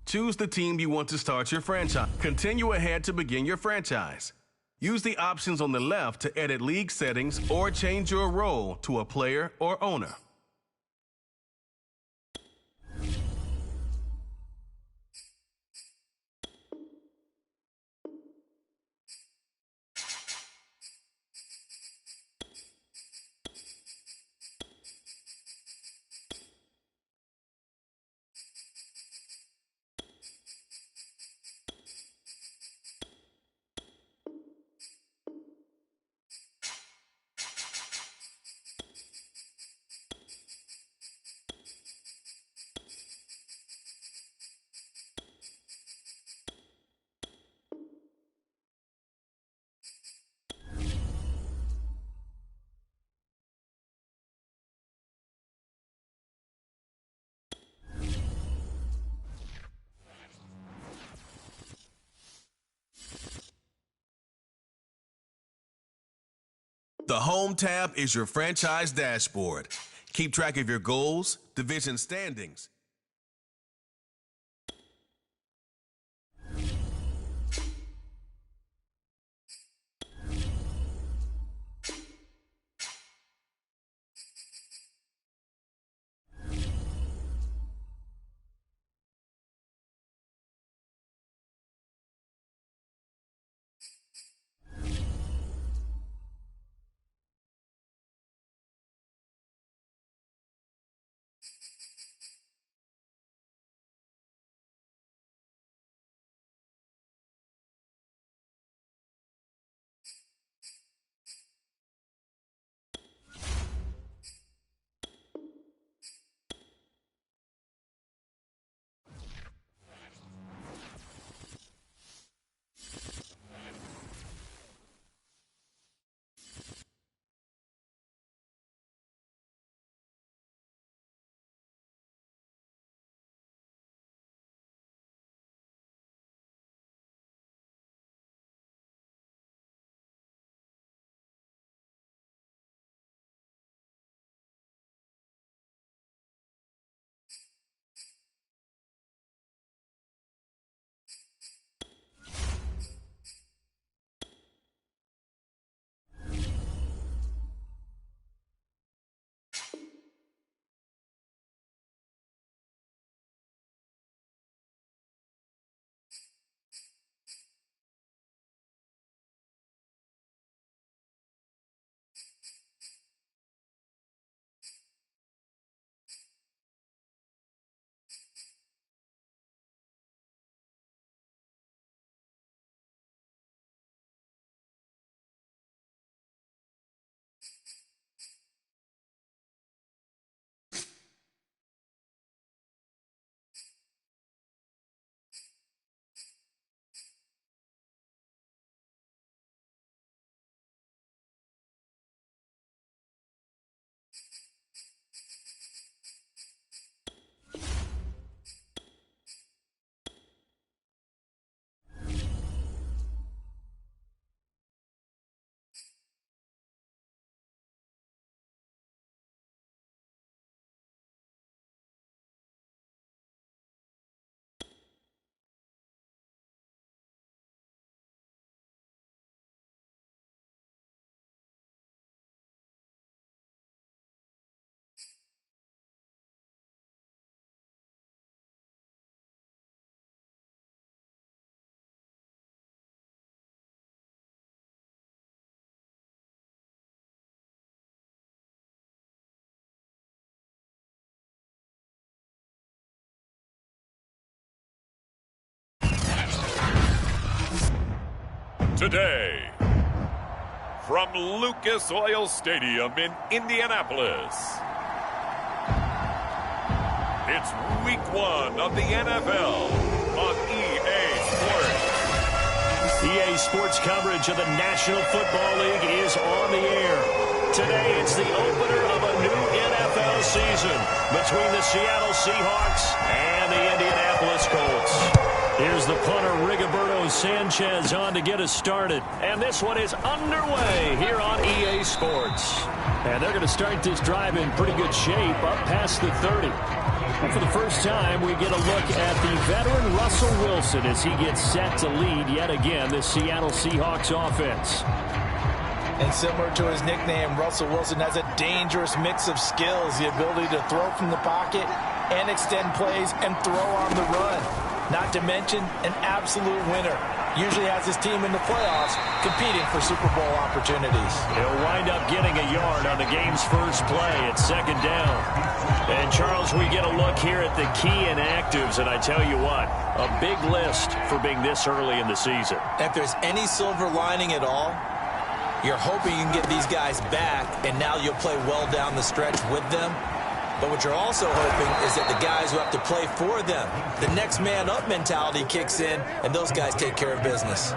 Choose the team you want to start your franchise. Continue ahead to begin your franchise. Use the options on the left to edit league settings or change your role to a player or owner. The Home tab is your franchise dashboard. Keep track of your goals, division standings, Today, from Lucas Oil Stadium in Indianapolis, it's Week 1 of the NFL on EA Sports. EA Sports coverage of the National Football League is on the air. Today, it's the opener of a new NFL season between the Seattle Seahawks and the Indianapolis Colts. Here's the punter, Rigoberto Sanchez, on to get us started. And this one is underway here on EA Sports. And they're going to start this drive in pretty good shape, up past the 30. For the first time, we get a look at the veteran Russell Wilson as he gets set to lead yet again the Seattle Seahawks offense. And similar to his nickname, Russell Wilson has a dangerous mix of skills, the ability to throw from the pocket and extend plays and throw on the run. Not to mention an absolute winner. Usually has his team in the playoffs competing for Super Bowl opportunities. He'll wind up getting a yard on the game's first play at second down. And, Charles, we get a look here at the key inactives, and I tell you what, a big list for being this early in the season. If there's any silver lining at all, you're hoping you can get these guys back, and now you'll play well down the stretch with them. But what you're also hoping is that the guys who have to play for them, the next man up mentality kicks in, and those guys take care of business.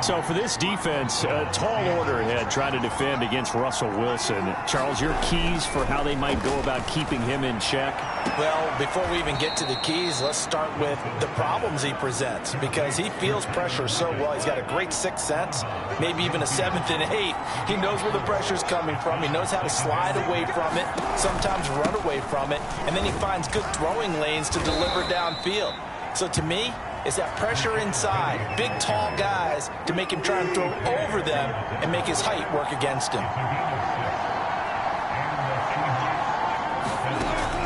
So for this defense, a tall order ahead trying to defend against Russell Wilson. Charles, your keys for how they might go about keeping him in check? Well, before we even get to the keys, let's start with the problems he presents, because he feels pressure so well. He's got a great sixth sense, maybe even a seventh and eighth. He knows where the pressure's coming from. He knows how to slide away from it, sometimes run away from it, and then he finds good throwing lanes to deliver downfield. So to me, it's that pressure inside, big, tall guys to make him try and throw over them and make his height work against him.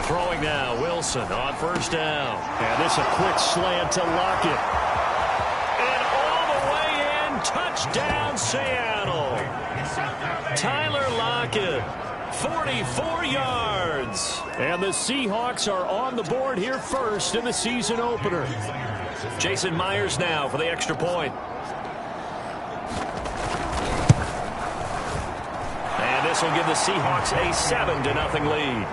Throwing now, Wilson on first down. And this a quick slant to Lockett. And all the way in, touchdown Seattle. Tyler Lockett, 44 yards. And the Seahawks are on the board here first in the season opener. Jason Myers now for the extra point. And this will give the Seahawks a 7-0 lead.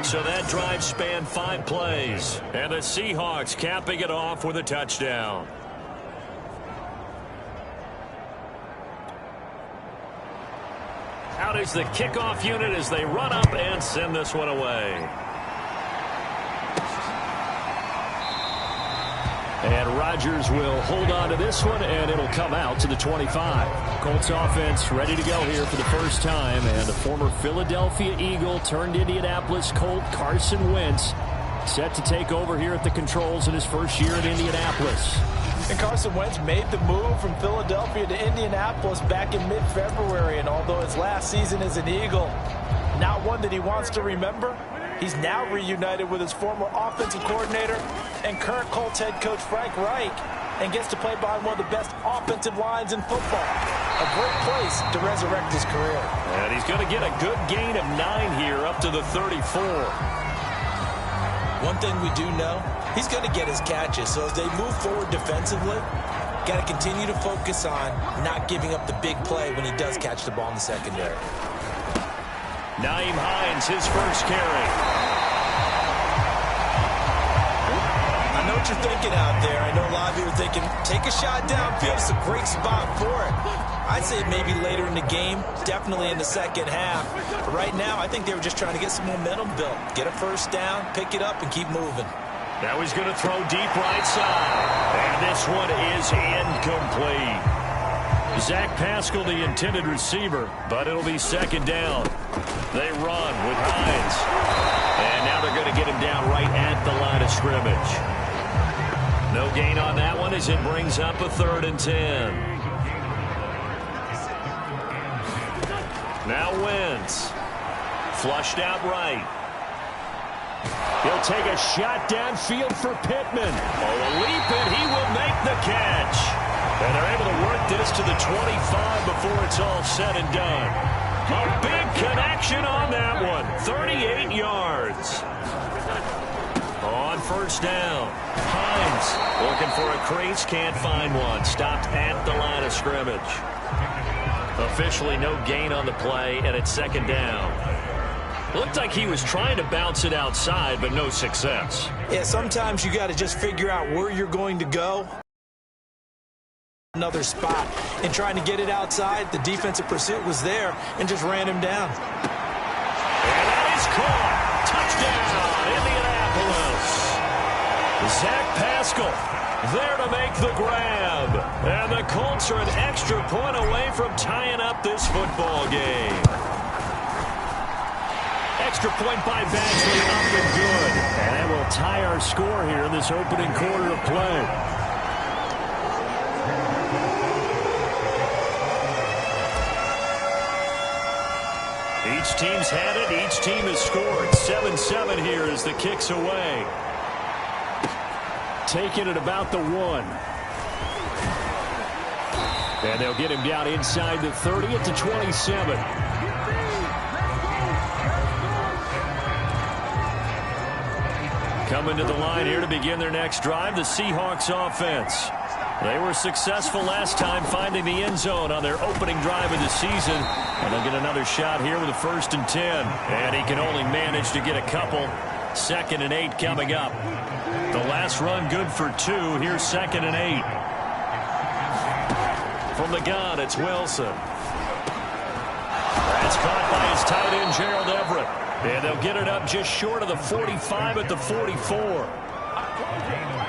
So that drive spanned 5 plays. And the Seahawks capping it off with a touchdown. Out is the kickoff unit as they run up and send this one away. And Rodgers will hold on to this one, and it'll come out to the 25. Colts offense ready to go here for the first time, and the former Philadelphia Eagle turned Indianapolis Colt Carson Wentz set to take over here at the controls in his first year in Indianapolis. And Carson Wentz made the move from Philadelphia to Indianapolis back in mid-February, and although his last season as an Eagle, not one that he wants to remember, he's now reunited with his former offensive coordinator and current Colts head coach Frank Reich, and gets to play behind one of the best offensive lines in football. A great place to resurrect his career. And he's going to get a good gain of 9 here up to the 34. One thing we do know, he's going to get his catches. So as they move forward defensively, got to continue to focus on not giving up the big play when he does catch the ball in the secondary. Nyheim Hines, his first carry. I know what you're thinking out there. I know a lot of you are thinking, take a shot downfield. It's a great spot for it. I'd say maybe later in the game, definitely in the second half. But right now, I think they were just trying to get some momentum built. Get a first down, pick it up, and keep moving. Now he's going to throw deep right side. And this one is incomplete. Zach Pascal, the intended receiver, but it'll be second down. They run with Hines. And now they're going to get him down right at the line of scrimmage. No gain on that one as it brings up a 3rd and 10. Now Wentz. Flushed out right. He'll take a shot downfield for Pittman. Oh, a leap, and he will make the catch. And they're able to work this to the 25 before it's all said and done. A big connection on that one. 38 yards. On first down. Hines looking for a crease, can't find one. Stopped at the line of scrimmage. Officially no gain on the play, and it's second down. Looked like he was trying to bounce it outside, but no success. Yeah, sometimes you got to just figure out where you're going to go. Another spot. And trying to get it outside, the defensive pursuit was there and just ran him down. And that is caught. Touchdown, Indianapolis. Zach Pascal there to make the grab. And the Colts are an extra point away from tying up this football game. extra point by Badgley, up and good. And that will tie our score here in this opening quarter of play. Each team's had it. Each team has scored. 7-7 here as the kick's away. Taking it about the 1. And they'll get him down inside the 30 at the 27. Coming to the line here to begin their next drive, the Seahawks offense. They were successful last time finding the end zone on their opening drive of the season. And they'll get another shot here with a 1st and 10. And he can only manage to get a couple. 2nd and 8 coming up. The last run good for 2. Here's 2nd and 8. From the gun, it's Wilson. That's caught by his tight end, Gerald Everett. And they'll get it up just short of the 45 at the 44.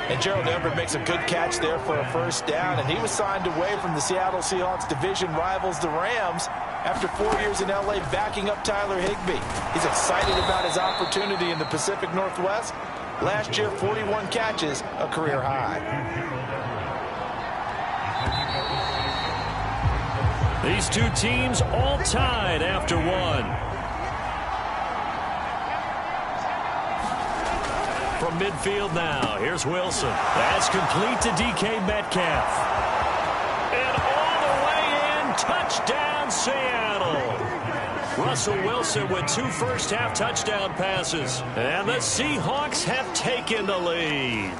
And Gerald Everett makes a good catch there for a 1st down, and he was signed away from the Seattle Seahawks division rivals, the Rams, after 4 years in L.A. backing up Tyler Higbee. He's excited about his opportunity in the Pacific Northwest. Last year, 41 catches, a career high. These two teams all tied after 1. From midfield now, here's Wilson. That's complete to DK Metcalf. And all the way in, touchdown Seattle. Russell Wilson with 2 first-half touchdown passes. And the Seahawks have taken the lead.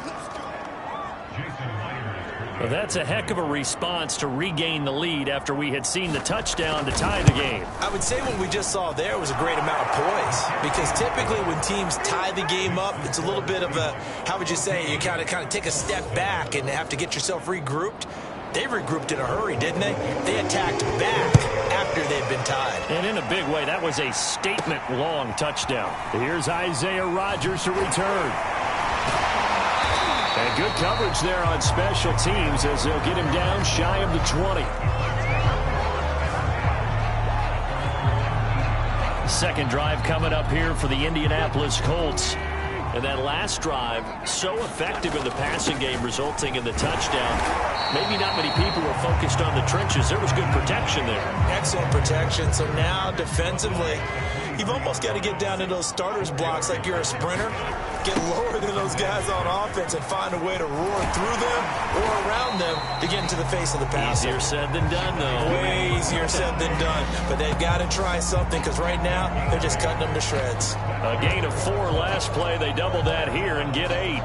Well, that's a heck of a response to regain the lead after we had seen the touchdown to tie the game. I would say what we just saw there was a great amount of poise, because typically when teams tie the game up, it's a little bit of a, how would you say, you kind of take a step back and have to get yourself regrouped. They regrouped in a hurry, didn't they? They attacked back after they'd been tied. And in a big way, that was a statement-long touchdown. Here's Isaiah Rodgers to return. And good coverage there on special teams as they'll get him down shy of the 20. Second drive coming up here for the Indianapolis Colts. And that last drive, so effective in the passing game, resulting in the touchdown. Maybe not many people were focused on the trenches. There was good protection there. Excellent protection. So now defensively, you've almost got to get down to those starters blocks like you're a sprinter. Get lower than those guys on offense and find a way to roar through them or around them to get into the face of the passer. Easier said than done, though. Way easier said than done. But they've got to try something, because right now they're just cutting them to shreds. A gain of 4 last play. They double that here and get 8.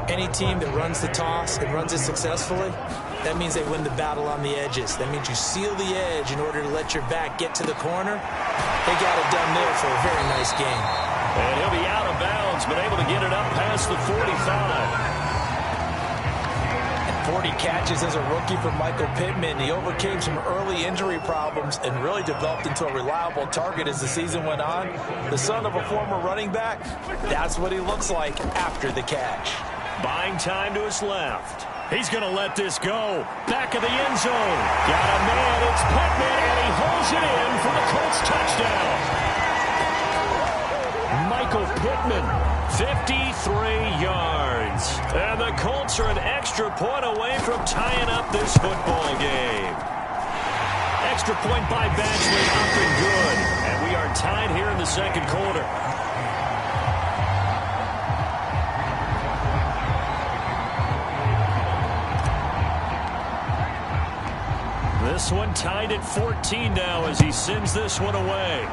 Any team that runs the toss and runs it successfully, that means they win the battle on the edges. That means you seal the edge in order to let your back get to the corner. They got it done there for a very nice game. And he'll be out of bounds, but able to get it up past the 45. 40 catches as a rookie for Michael Pittman. He overcame some early injury problems and really developed into a reliable target as the season went on. The son of a former running back, that's what he looks like after the catch. Buying time to his left. He's going to let this go. Back of the end zone. Got a man. It's Pittman, and he holds it in for the Colts touchdown. Michael Pittman, 53 yards. And the Colts are an extra point away from tying up this football game. Extra point by Badgley, up and good. And we are tied here in the second quarter. This one tied at 14 now as he sends this one away.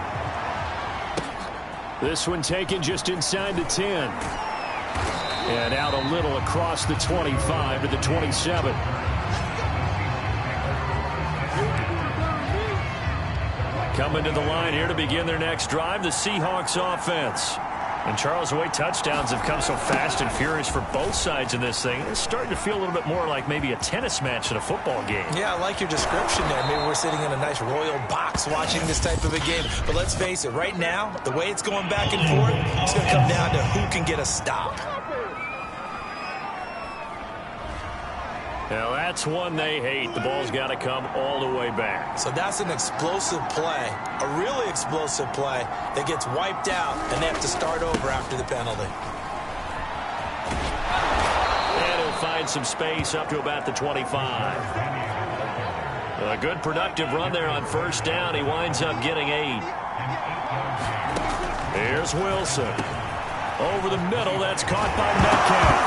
This one taken just inside the 10. And out a little across the 25 to the 27. Coming to the line here to begin their next drive, the Seahawks offense. And Charles, the way touchdowns have come so fast and furious for both sides in this thing, it's starting to feel a little bit more like maybe a tennis match than a football game. Yeah, I like your description there. Maybe we're sitting in a nice royal box watching this type of a game. But let's face it, right now, the way it's going back and forth, it's going to come down to who can get a stop. Now that's one they hate. The ball's got to come all the way back. So that's an explosive play, a really explosive play that gets wiped out, and they have to start over after the penalty. And he'll find some space up to about the 25. A good productive run there on first down. He winds up getting 8. Here's Wilson. Over the middle, that's caught by Metcalf.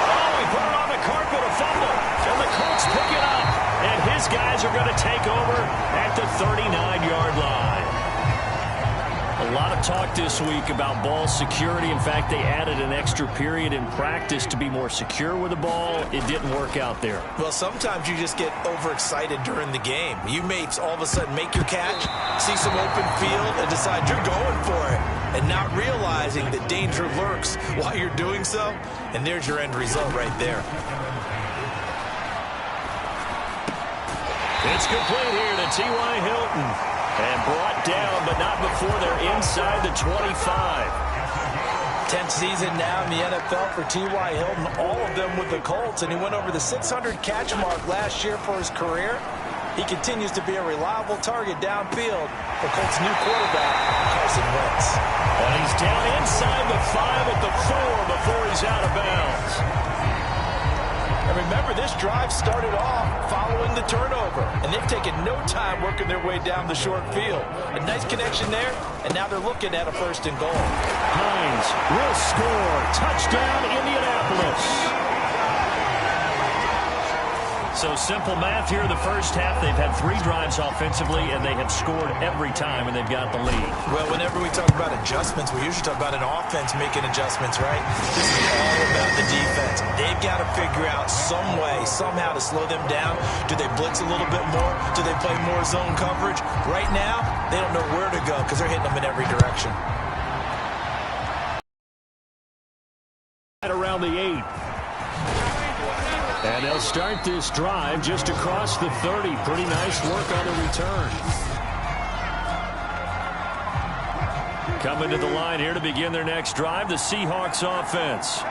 Oh, he put it on the carpet, a fumble. And the Colts pick it up. And his guys are going to take over at the 39-yard line. A lot of talk this week about ball security. In fact, they added an extra period in practice to be more secure with the ball. It didn't work out there. Well, sometimes you just get overexcited during the game. You may all of a sudden make your catch, see some open field, and decide you're going for it, and not realizing that danger lurks while you're doing so. And there's your end result right there. It's complete here to T.Y. Hilton. And brought down, but not before they're inside the 25. 10th season now in the NFL for T.Y. Hilton, all of them with the Colts, and he went over the 600-catch mark last year for his career. He continues to be a reliable target downfield for Colts' new quarterback, Carson Wentz. And he's down inside the 5 at the 4 before he's out of bounds. And remember, this drive started off following the turnover, and they've taken no time working their way down the short field. A nice connection there, and now they're looking at a 1st and goal. Hines will score. Touchdown, Indianapolis. So simple math here in the first half. They've had 3 drives offensively, and they have scored every time, and they've got the lead. Well, whenever we talk about adjustments, we usually talk about an offense making adjustments, right? This is all about the defense. They've got to figure out some way, somehow to slow them down. Do they blitz a little bit more? Do they play more zone coverage? Right now, they don't know where to go because they're hitting them in every direction. Right around the 8. And they'll start this drive just across the 30. Pretty nice work on the return. Coming to the line here to begin their next drive, the Seahawks offense.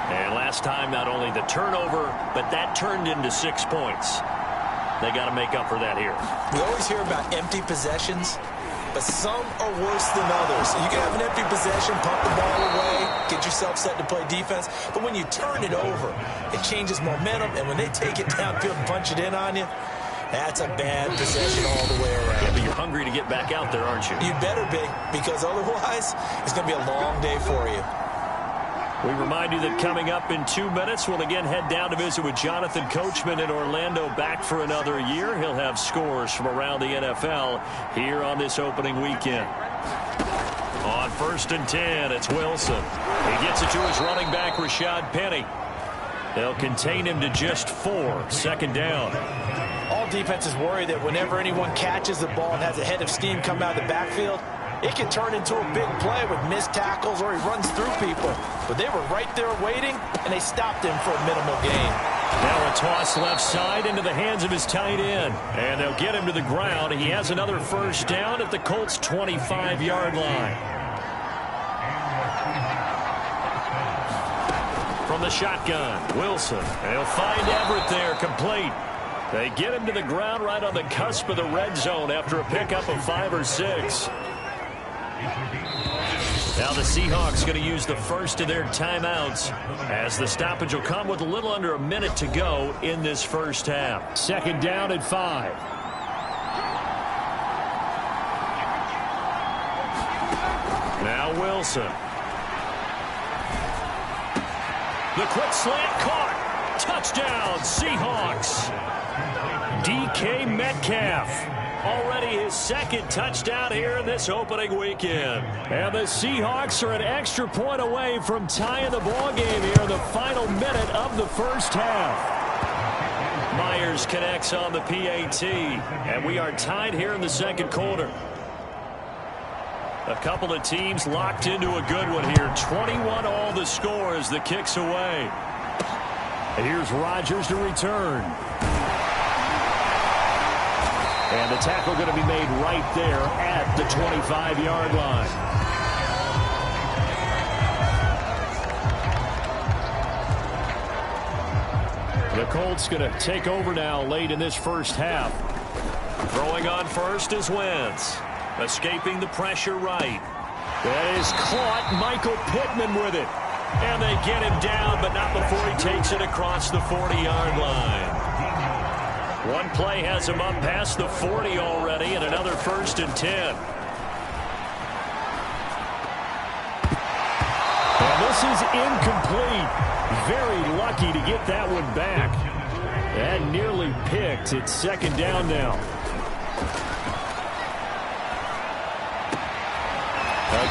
And last time, not only the turnover, but that turned into 6 points. They got to make up for that here. We always hear about empty possessions, but some are worse than others. You can have an empty possession, pump the ball away, get yourself set to play defense, but when you turn it over, it changes momentum, and when they take it downfield and punch it in on you, that's a bad possession all the way around. Yeah, but you're hungry to get back out there, aren't you? You better be, because otherwise, it's going to be a long day for you. We remind you that coming up in 2 minutes, we'll again head down to visit with Jonathan Coachman in Orlando, back for another year. He'll have scores from around the NFL here on this opening weekend. On 1st and 10, it's Wilson. He gets it to his running back, Rashad Penny. They'll contain him to just 4, 2nd down. All defenses worry that whenever anyone catches the ball and has a head of steam come out of the backfield, it can turn into a big play with missed tackles or he runs through people. But they were right there waiting, and they stopped him for a minimal gain. Now a toss left side into the hands of his tight end. And they'll get him to the ground. He has another 1st down at the Colts' 25-yard line. From the shotgun, Wilson. They'll find Everett there, complete. They get him to the ground right on the cusp of the red zone after a pickup of 5 or 6. Now the Seahawks going to use the first of their timeouts as the stoppage will come with a little under a minute to go in this first half. 2nd down at 5. Now Wilson. The quick slant caught. Touchdown, Seahawks. DK Metcalf. Already his 2nd touchdown here in this opening weekend. And the Seahawks are an extra point away from tying the ball game here in the final minute of the first half. Myers connects on the PAT. And we are tied here in the 2nd quarter. A couple of teams locked into a good one here. 21 all the score as the kick's away. And here's Rodgers to return. And the tackle going to be made right there at the 25-yard line. The Colts going to take over now late in this first half. Throwing on first is Wentz. Escaping the pressure right. That is caught. Michael Pittman with it. And they get him down, but not before he takes it across the 40-yard line. One play has him up past the 40 already, and another 1st and 10. And this is incomplete. Very lucky to get that one back. And nearly picked. It's 2nd down now.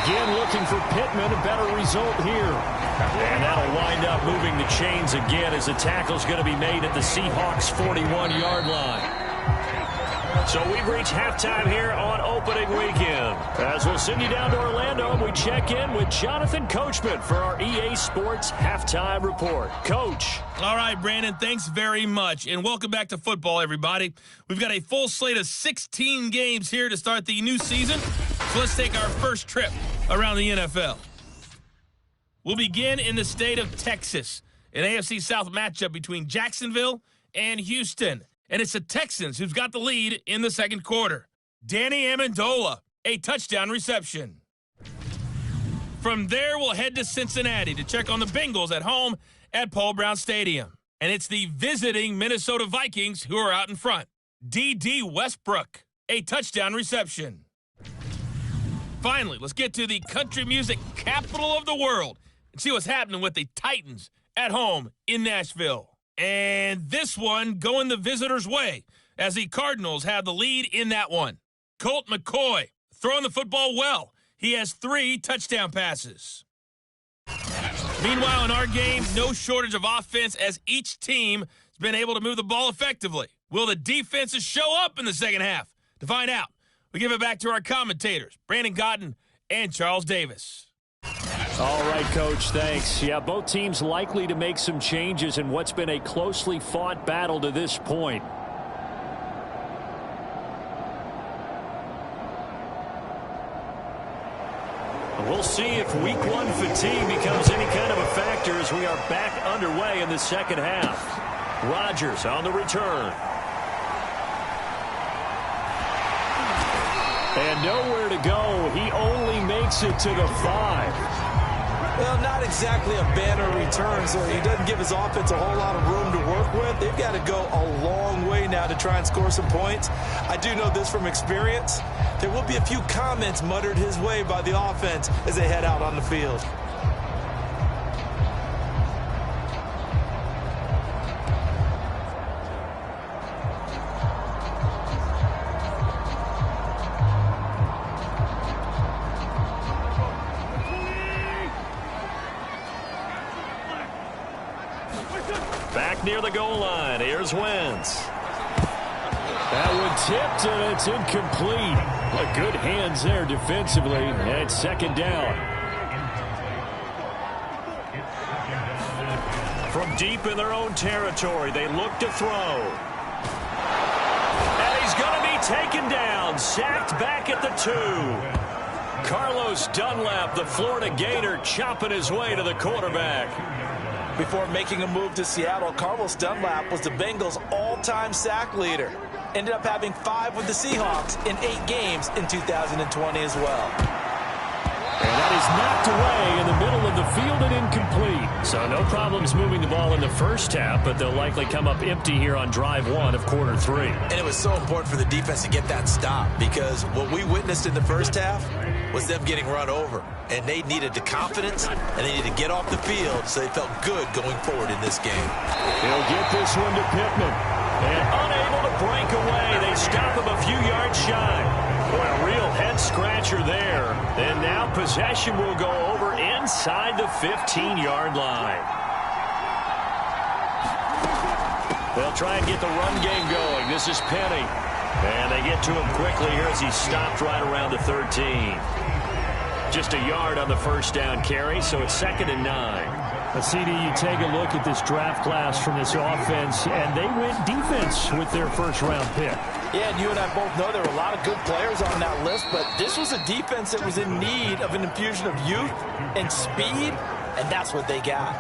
Again looking for Pittman, a better result here. And that'll wind up moving the chains again as the tackle's going to be made at the Seahawks' 41-yard line. So we've reached halftime here on opening weekend. As we'll send you down to Orlando, and we check in with Jonathan Coachman for our EA Sports Halftime Report. Coach. All right, Brandon, thanks very much. And welcome back to football, everybody. We've got a full slate of 16 games here to start the new season. So let's take our first trip around the NFL. We'll begin in the state of Texas, an AFC South matchup between Jacksonville and Houston. And it's the Texans who's got the lead in the second quarter. Danny Amendola, a touchdown reception. From there, we'll head to Cincinnati to check on the Bengals at home at Paul Brown Stadium. And it's the visiting Minnesota Vikings who are out in front. D.D. Westbrook, a touchdown reception. Finally, let's get to the country music capital of the world and see what's happening with the Titans at home in Nashville. And this one going the visitors' way as the Cardinals have the lead in that one. Colt McCoy throwing the football well. He has 3 touchdown passes. Meanwhile, in our game, no shortage of offense as each team has been able to move the ball effectively. Will the defenses show up in the second half? To find out, we give it back to our commentators, Brandon Cotton and Charles Davis. All right, Coach, thanks. Yeah, both teams likely to make some changes in what's been a closely fought battle to this point. We'll see if week 1 fatigue becomes any kind of a factor as we are back underway in the second half. Rodgers on the return. And nowhere to go. He only makes it to the 5. Well, not exactly a banner return, so he doesn't give his offense a whole lot of room to work with. They've got to go a long way now to try and score some points. I do know this from experience. There will be a few comments muttered his way by the offense as they head out on the field. Back near the goal line. Here's Wentz. That one tipped, and it's incomplete. But good hands there defensively, and it's 2nd down. From deep in their own territory, they look to throw. And he's going to be taken down, sacked back at the 2. Carlos Dunlap, the Florida Gator, chopping his way to the quarterback. Before making a move to Seattle, Carlos Dunlap was the Bengals' all-time sack leader. Ended up having 5 with the Seahawks in 8 games in 2020 as well. And that is knocked away in the middle of the field and incomplete. So no problems moving the ball in the first half, but they'll likely come up empty here on drive 1 of quarter 3. And it was so important for the defense to get that stop because what we witnessed in the first half was them getting run over. And they needed the confidence, and they needed to get off the field so they felt good going forward in this game. He'll get this one to Pittman. And unable to break away, they stop him a few yards shy. Boy, a real head-scratcher there. And now possession will go over inside the 15-yard line. They'll try and get the run game going. This is Penny. And they get to him quickly here as he's stopped right around the 13. Just a yard on the first down carry, so it's 2nd and 9. CD, you take a look at this draft class from this offense, and they went defense with their first-round pick. Yeah, and you and I both know there were a lot of good players on that list, but this was a defense that was in need of an infusion of youth and speed and that's what they got.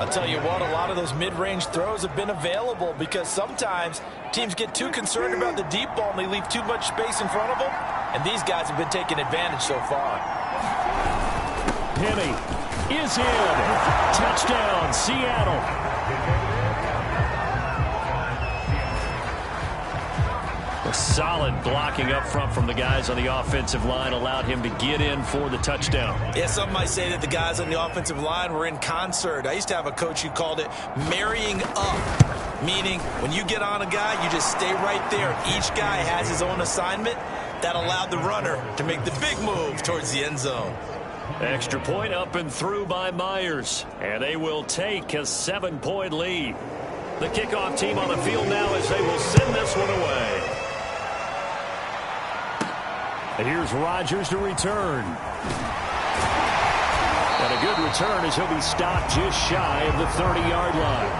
I'll tell you what, a lot of those mid-range throws have been available because sometimes teams get too concerned about the deep ball and they leave too much space in front of them, and these guys have been taking advantage so far. Penny is in. Touchdown, Seattle. A solid blocking up front from the guys on the offensive line allowed him to get in for the touchdown. Yeah, some might say that the guys on the offensive line were in concert. I used to have a coach who called it marrying up, meaning when you get on a guy, you just stay right there. Each guy has his own assignment. That allowed the runner to make the big move towards the end zone. Extra point up and through by Myers, and they will take a 7-point lead. The kickoff team on the field now as they will send this one away. And here's Rodgers to return. And a good return as he'll be stopped just shy of the 30-yard line.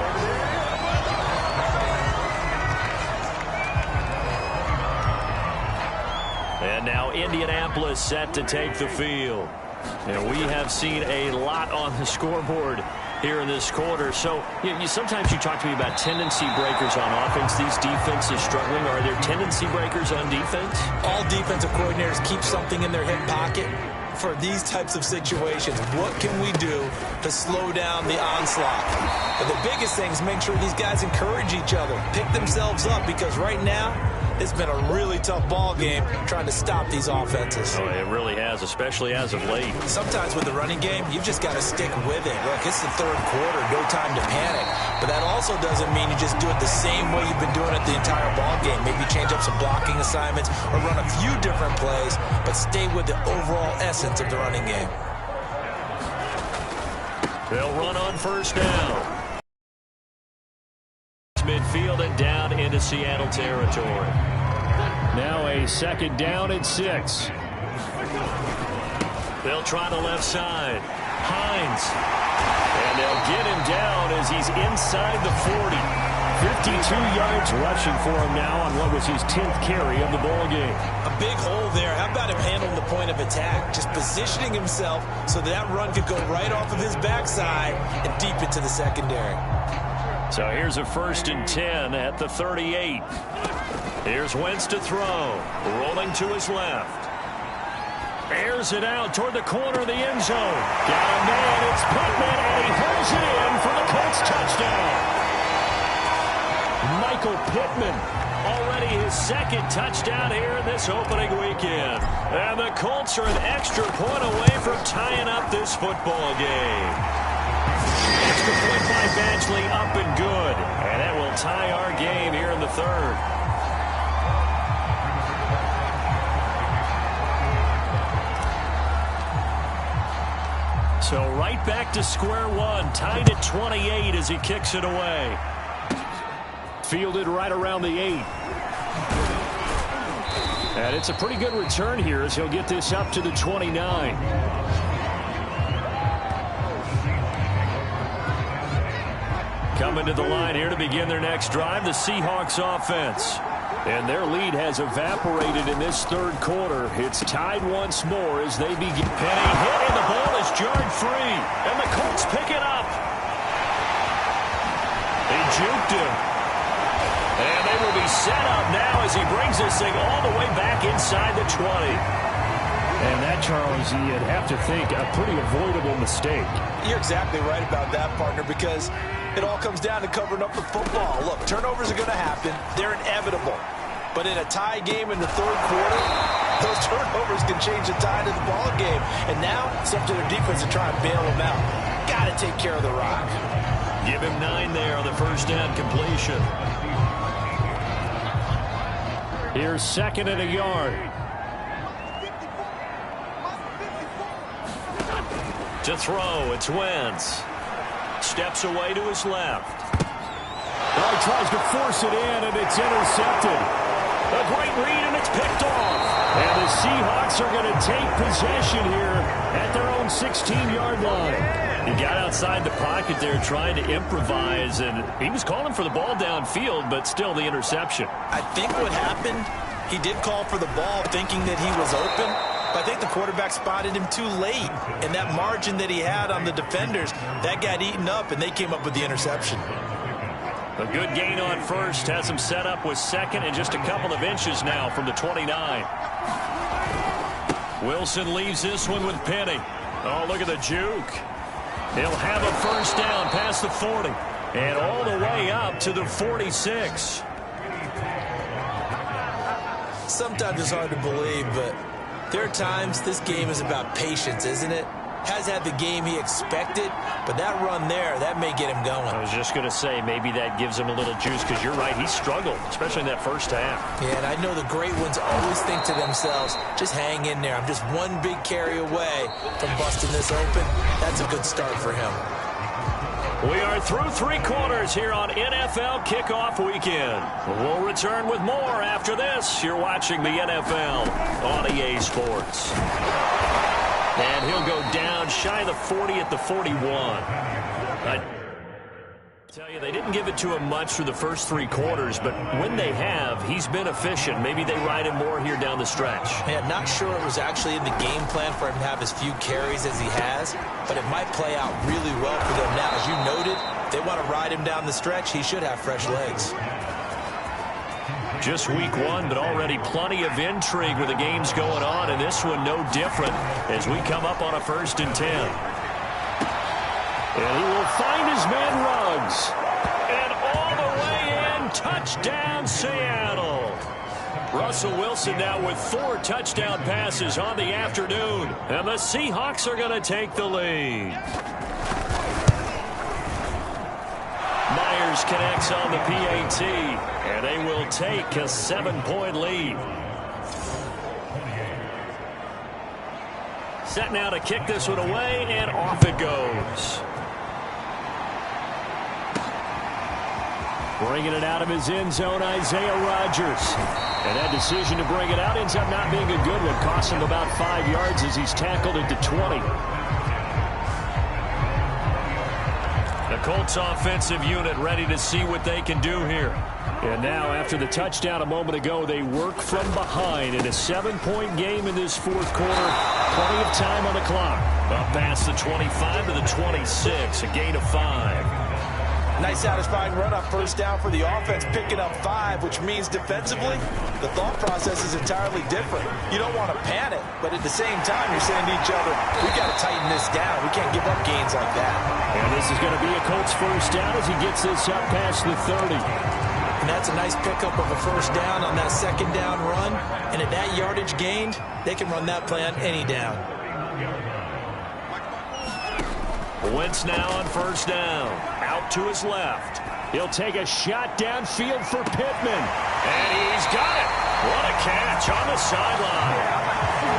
And now Indianapolis set to take the field. And we have seen a lot on the scoreboard here in this quarter. So sometimes you talk to me about tendency breakers on offense. These defenses struggling. Are there tendency breakers on defense? All defensive coordinators keep something in their hip pocket for these types of situations. What can we do to slow down the onslaught? But the biggest thing is make sure these guys encourage each other, pick themselves up, because right now it's been a really tough ball game trying to stop these offenses. Oh, it really has, especially as of late. Sometimes with the running game, you've just got to stick with it. Look, it's the third quarter, no time to panic. But that also doesn't mean you just do it the same way you've been doing it the entire ball game. Maybe change up some blocking assignments or run a few different plays, but stay with the overall essence of the running game. They'll run on first down. Midfield and down into Seattle territory. Now a second down and 6. They'll try the left side. Hines. And they'll get him down as he's inside the 40. 52 yards rushing for him now on what was his 10th carry of the ball game. A big hole there. How about him handling the point of attack? Just positioning himself so that run could go right off of his backside and deep into the secondary. So here's a 1st and 10 at the 38. Here's Wentz to throw. Rolling to his left. Airs it out toward the corner of the end zone. Got a man. It's Pittman, and he holds it in for the Colts touchdown. Michael Pittman, already his 2nd touchdown here in this opening weekend. And the Colts are an extra point away from tying up this football game. Extra point by Badgley, up and good. And that will tie our game here in the 3rd. So right back to square one, tied at 28 as he kicks it away. Fielded right around the 8. And it's a pretty good return here as he'll get this up to the 29. Coming to the line here to begin their next drive, the Seahawks offense. And their lead has evaporated in this 3rd quarter. It's tied once more as they begin. Penny hit, and the ball is jarred free. And the Colts pick it up. They juked him. And they will be set up now as he brings this thing all the way back inside the 20. And that, Charles, you'd have to think a pretty avoidable mistake. You're exactly right about that, partner, because it all comes down to covering up the football. Look, turnovers are going to happen. They're inevitable. But in a tie game in the 3rd quarter, those turnovers can change the tide of the ball game. And now it's up to their defense to try and bail them out. Got to take care of the rock. Give him 9 there on the 1st down completion. Here's 2nd and a yard. To throw, it's Wentz. Steps away to his left. Well, he tries to force it in, and it's intercepted. A great read, and it's picked off. And the Seahawks are going to take possession here at their own 16-yard line. He got outside the pocket there trying to improvise, and he was calling for the ball downfield, but still the interception. I think what happened, he did call for the ball thinking that he was open, but But I think the quarterback spotted him too late. And that margin that he had on the defenders, that got eaten up, and they came up with the interception. A good gain on first has him set up with second and just a couple of inches now from the 29. Wilson leaves this one with Penny. Oh, look at the juke. He'll have a first down past the 40 and all the way up to the 46. Sometimes it's hard to believe, but there are times this game is about patience, isn't it? Has had the game he expected, but that run there, that may get him going. I was just going to say, maybe that gives him a little juice, because you're right, he struggled, especially in that first half. Yeah, and I know the great ones always think to themselves, just hang in there. I'm just one big carry away from busting this open. That's a good start for him. We are through 3 quarters here on NFL Kickoff Weekend. We'll return with more after this. You're watching the NFL on EA Sports. And he'll go down shy of the 40 at the 41. I tell you, they didn't give it to him much through the first 3 quarters, but when they have, he's been efficient. Maybe they ride him more here down the stretch. Yeah, not sure it was actually in the game plan for him to have as few carries as he has, but it might play out really well for them now. As you noted, if they want to ride him down the stretch, he should have fresh legs. Just week 1, but already plenty of intrigue with the games going on, and this one no different as we come up on a 1st and 10. And he will find his man Ruggs. And all the way in, touchdown Seattle. Russell Wilson now with 4 touchdown passes on the afternoon, and the Seahawks are going to take the lead. Myers connects on the PAT, and they will take a 7-point lead. Set now to kick this one away, and off it goes. Bringing it out of his end zone, Isaiah Rodgers. And that decision to bring it out ends up not being a good one. Costs him about 5 yards as he's tackled at the 20. The Colts offensive unit ready to see what they can do here. And now, after the touchdown a moment ago, they work from behind in a 7-point game in this 4th quarter. Plenty of time on the clock. Up past the 25 to the 26, a gain of 5. Nice satisfying run up 1st down for the offense, picking up 5, which means defensively, the thought process is entirely different. You don't want to panic, but at the same time, you're saying to each other, we got to tighten this down. We can't give up gains like that. And this is going to be a Colts 1st down as he gets this up past the 30. And that's a nice pickup of a 1st down on that 2nd down run. And at that yardage gained, they can run that play on any down. Wentz now on 1st down. Out to his left. He'll take a shot downfield for Pittman. And he's got it. What a catch on the sideline.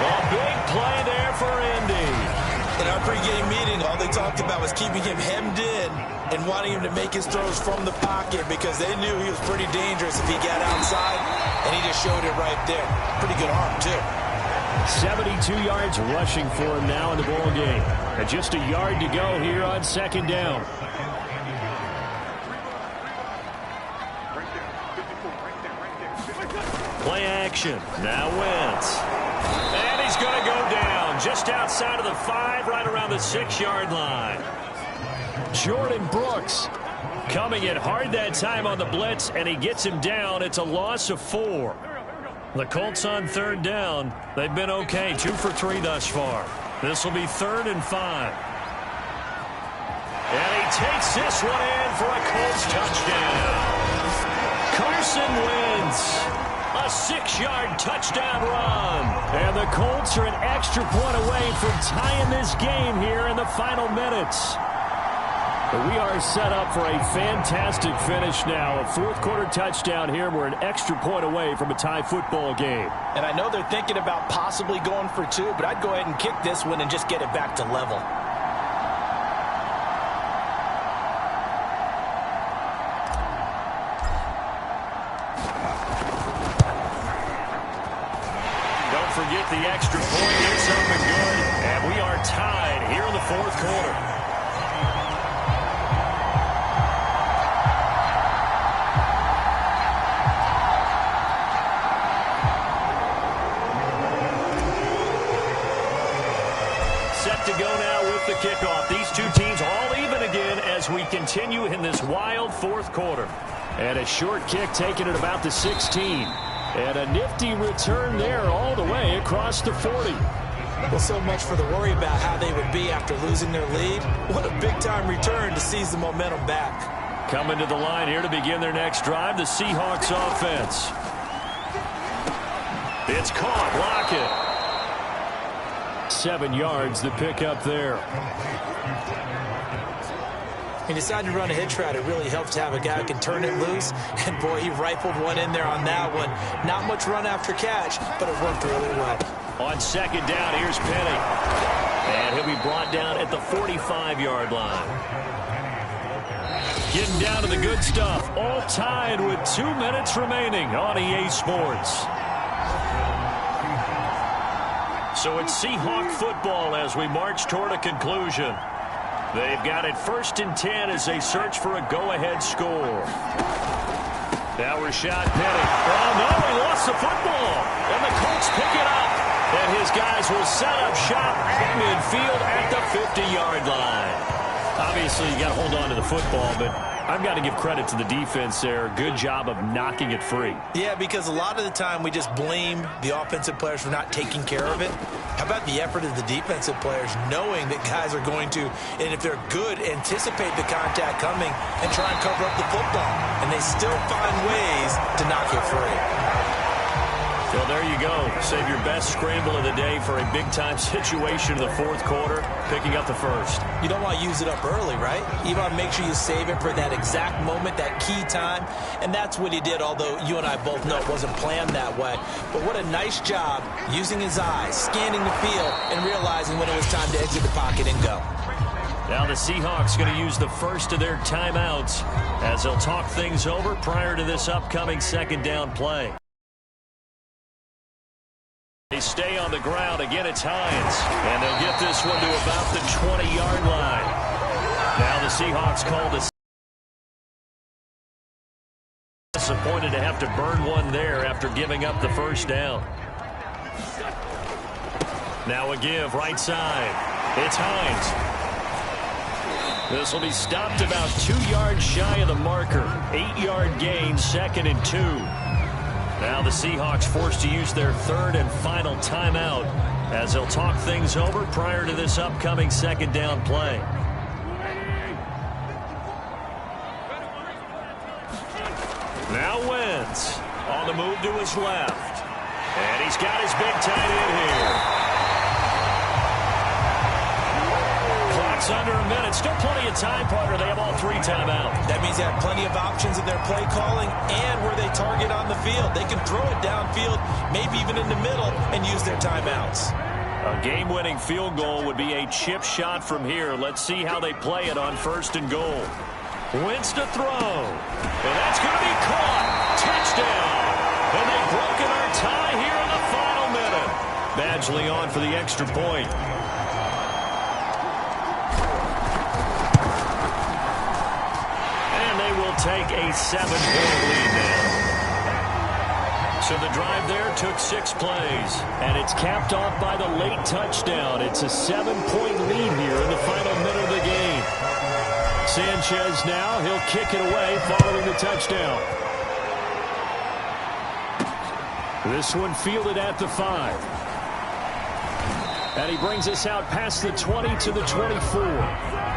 A big play there for Indy. In our pregame meeting, all they talked about was keeping him hemmed in and wanting him to make his throws from the pocket because they knew he was pretty dangerous if he got outside, and he just showed it right there. Pretty good arm, too. 72 yards rushing for him now in the ball game. And just a yard to go here on 2nd down. Play action. Now Wentz. And he's going to go down just outside of the 5, right around the 6-yard line. Jordan Brooks coming in hard that time on the blitz, and he gets him down. It's a loss of 4. The Colts on 3rd down. They've been okay, 2 for 3 thus far. This will be 3rd and 5. And he takes this one in for a Colts touchdown. Carson Wentz. A 6-yard touchdown run. And the Colts are an extra point away from tying this game here in the final minutes. But we are set up for a fantastic finish now. A 4th quarter touchdown here. We're an extra point away from a tie football game. And I know they're thinking about possibly going for 2, but I'd go ahead and kick this one and just get it back to level. Don't forget the extra point. It's something good. And we are tied here in the 4th quarter. set to go now with the kickoff. These two teams all even again as we continue in this wild fourth quarter. And a short kick taken at about the 16. And a nifty return there all the way across the 40. Well, so much for the worry about how they would be after losing their lead. What a big-time return to seize the momentum back. Coming to the line here to begin their next drive, the Seahawks offense. It's caught. Lockett. 7 yards the pickup there. He decided to run a hitch route. It really helps to have a guy who can turn it loose. And, boy, he rifled one in there on that one. Not much run after catch, but it worked really well. On second down, here's Penny. And he'll be brought down at the 45-yard line. Getting down to the good stuff. All tied with 2 minutes remaining on EA Sports. So it's Seahawk football as we march toward a conclusion. They've got it 1st and 10 as they search for a go-ahead score. Now Rashad Penny. Oh, no, he lost the football. And the Colts pick it up. And his guys will set up shop at midfield at the 50-yard line. Obviously, you got to hold on to the football, but I've got to give credit to the defense there. Good job of knocking it free. Yeah, because a lot of the time we just blame the offensive players for not taking care of it. How about the effort of the defensive players knowing that guys are going to, and if they're good, anticipate the contact coming and try and cover up the football. And they still find ways to knock it free. Well, there you go. Save your best scramble of the day for a big-time situation in the fourth quarter, picking up the first. You don't want to use it up early, right? You want to make sure you save it for that exact moment, that key time. And that's what he did, although you and I both know it wasn't planned that way. But what a nice job using his eyes, scanning the field, and realizing when it was time to exit the pocket and go. Now the Seahawks going to use the first of their timeouts as they'll talk things over prior to this upcoming second down play. They stay on the ground. Again, it's Hines. And they'll get this one to about the 20-yard line. Now the Seahawks call this. Disappointed to have to burn one there after giving up the first down. Now a give right side. It's Hines. This will be stopped about 2 yards shy of the marker. 8-yard gain, 2nd and 2. Now the Seahawks forced to use their third and final timeout as they'll talk things over prior to this upcoming second down play. Now Wentz on the move to his left. And he's got his big tight end here. Clock's under a minute. Still plenty of time, partner. They have all 3 timeouts. That means they have plenty of options in their play calling and where they target on the field. They can throw it downfield, maybe even in the middle, and use their timeouts. A game-winning field goal would be a chip shot from here. Let's see how they play it on 1st and goal. Wentz to throw. And that's going to be caught. Touchdown. And they've broken our tie here in the final minute. Badgley on for the extra point. Take a 7-point lead now. So the drive there took 6 plays. And it's capped off by the late touchdown. It's a 7-point lead here in the final minute of the game. Sanchez now, he'll kick it away following the touchdown. This one fielded at the 5. And he brings us out past the 20 to the 24.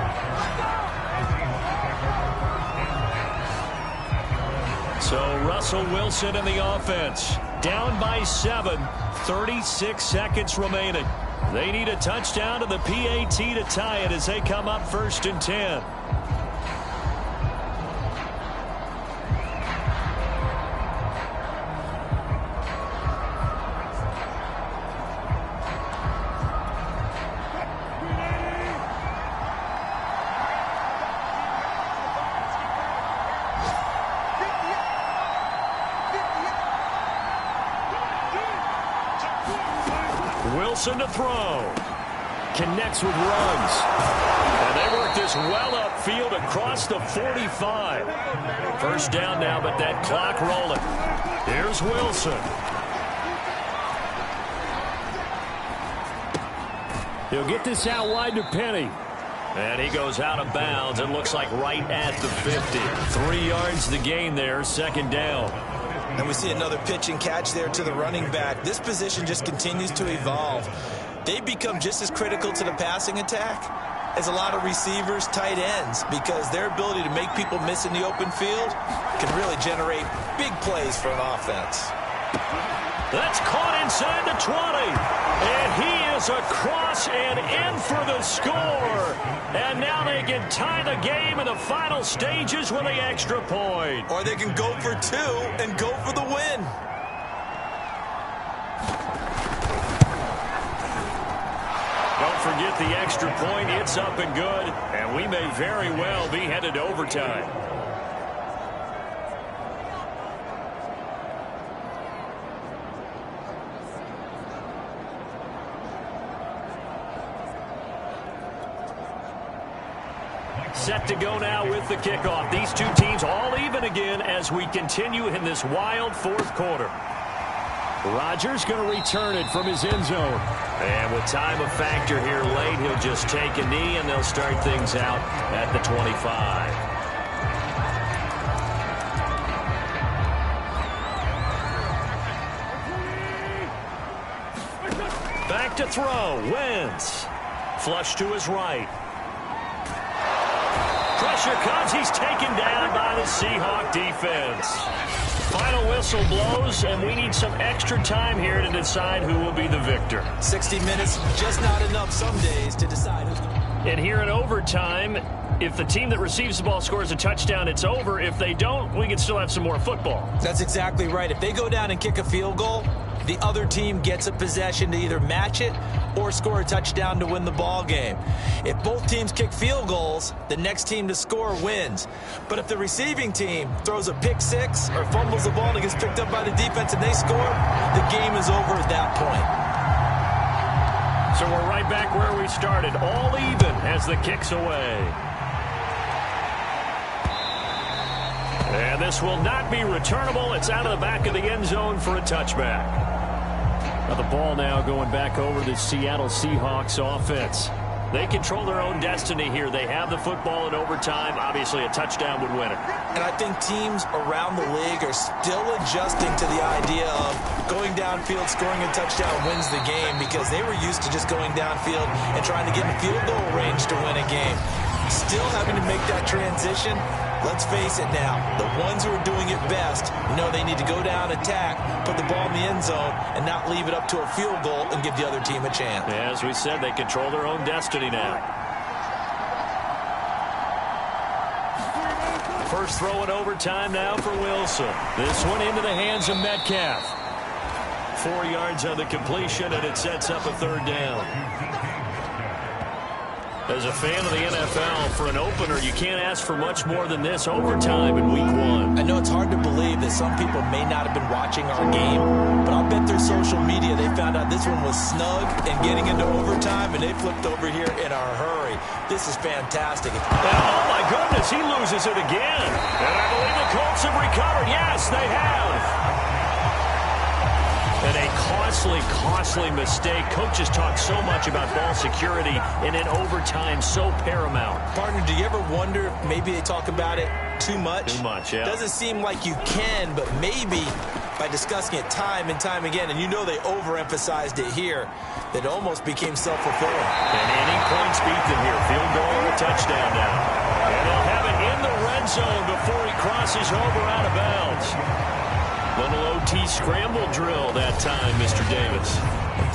So Russell Wilson in the offense. Down by 7. 36 seconds remaining. They need a touchdown to the PAT to tie it as they come up 1st and 10. Wilson to throw. Connects with runs. And they work this well upfield across the 45. First down now, but that clock rolling. Here's Wilson. He'll get this out wide to Penny. And he goes out of bounds. It looks like right at the 50. 3 yards the gain there, second down. And we see another pitch and catch there to the running back. This position just continues to evolve. They become just as critical to the passing attack as a lot of receivers, tight ends, because their ability to make people miss in the open field can really generate big plays for an offense. That's caught inside the 20. And he is across and in for the score. And now they can tie the game in the final stages with the extra point. Or they can go for 2 and go for the win. Don't forget the extra point. It's up and good. And we may very well be headed to overtime. Set to go now with the kickoff. These two teams all even again as we continue in this wild fourth quarter. Rodgers going to return it from his end zone. And with time a factor here late, he'll just take a knee and they'll start things out at the 25. Back to throw. Wentz. Flush to his right. Pressure comes. He's taken down by the Seahawk defense. Final whistle blows, and we need some extra time here to decide who will be the victor. 60 minutes, just not enough some days to decide who's going to... And here in overtime, if the team that receives the ball scores a touchdown, it's over. If they don't, we can still have some more football. That's exactly right. If they go down and kick a field goal, the other team gets a possession to either match it or score a touchdown to win the ball game. If both teams kick field goals, the next team to score wins. But if the receiving team throws a pick six or fumbles the ball and it gets picked up by the defense and they score, the game is over at that point. So we're right back where we started, all even as the kick's away. And this will not be returnable. It's out of the back of the end zone for a touchback. Now the ball now going back over the Seattle Seahawks offense. They control their own destiny here. They have the football in overtime. Obviously, a touchdown would win it. And I think teams around the league are still adjusting to the idea of going downfield, scoring a touchdown wins the game, because they were used to just going downfield and trying to get in field goal range to win a game. Still having to make that transition. Let's face it now, the ones who are doing it best know they need to go down, attack, put the ball in the end zone, and not leave it up to a field goal and give the other team a chance. As we said, they control their own destiny now. First throw in overtime now for Wilson. This one into the hands of Metcalf. 4 yards on the completion, and it sets up a third down. As a fan of the NFL, for an opener, you can't ask for much more than this overtime in week 1. I know it's hard to believe that some people may not have been watching our game, but I'll bet through social media they found out this one was snug and getting into overtime, and they flipped over here in a hurry. This is fantastic. And oh, my goodness, he loses it again. And I believe the Colts have recovered. Yes, they have. And a costly mistake. Coaches talk so much about ball security, and in overtime, so paramount. Partner, do you ever wonder if maybe they talk about it too much? Too much, yeah. Doesn't seem like you can, but maybe by discussing it time and time again, and you know they overemphasized it here, that it almost became self-fulfilling. And any points beat them here. Field goal or touchdown now. And they'll have it in the red zone before he crosses over out of bounds. Little OT scramble drill that time, Mr. Davis.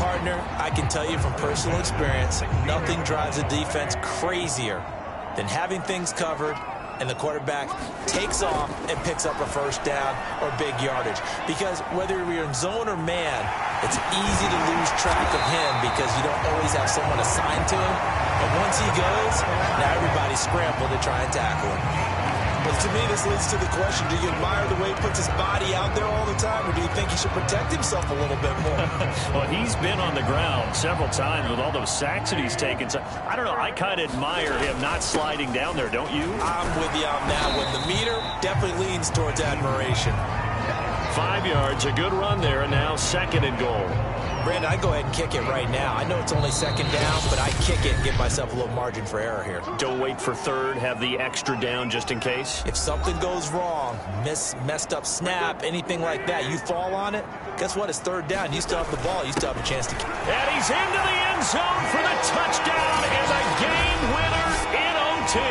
Partner, I can tell you from personal experience, nothing drives a defense crazier than having things covered and the quarterback takes off and picks up a first down or big yardage. Because whether you're in zone or man, it's easy to lose track of him because you don't always have someone assigned to him. And once he goes, now everybody's scrambled to try and tackle him. But to me, this leads to the question, do you admire the way he puts his body out there all the time, or do you think he should protect himself a little bit more? Well, he's been on the ground several times with all those sacks that he's taken. So, I don't know, I kind of admire him not sliding down there, don't you? I'm with you on that one. The meter definitely leans towards admiration. 5 yards, a good run there, and now second and goal. Brandon, I go ahead and kick it right now. I know it's only second down, but I kick it and give myself a little margin for error here. Don't wait for third. Have the extra down just in case. If something goes wrong, messed up snap, anything like that, you fall on it, guess what? It's third down. You still have the ball. You still have a chance to kick. And he's into the end zone for the touchdown and a game winner in OT.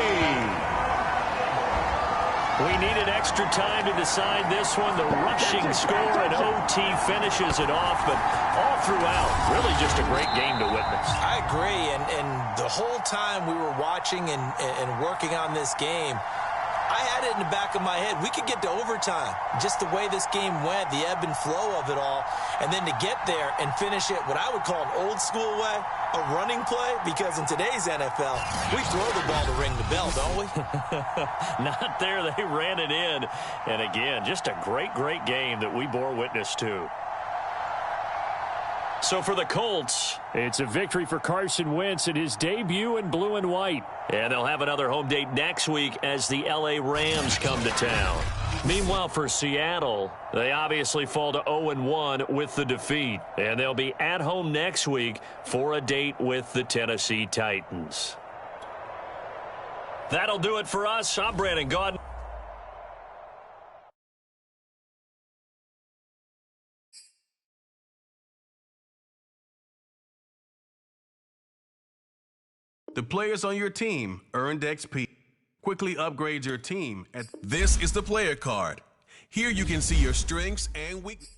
We needed extra time to decide this one. The rushing score and OT finishes it off, but all throughout, really just a great game to witness. I agree, and the whole time we were watching and working on this game, I had it in the back of my head. We could get to overtime. Just the way this game went, the ebb and flow of it all, and then to get there and finish it what I would call an old school way, a running play, because in today's NFL, we throw the ball to ring the bell, don't we? Not there. They ran it in. And again, just a great game that we bore witness to. So for the Colts, it's a victory for Carson Wentz in his debut in blue and white. And they'll have another home date next week as the L.A. Rams come to town. Meanwhile, for Seattle, they obviously fall to 0-1 with the defeat. And they'll be at home next week for a date with the Tennessee Titans. That'll do it for us. I'm Brandon Gaudin. The players on your team earned XP. Quickly upgrade your team. This is the player card. Here you can see your strengths and weaknesses.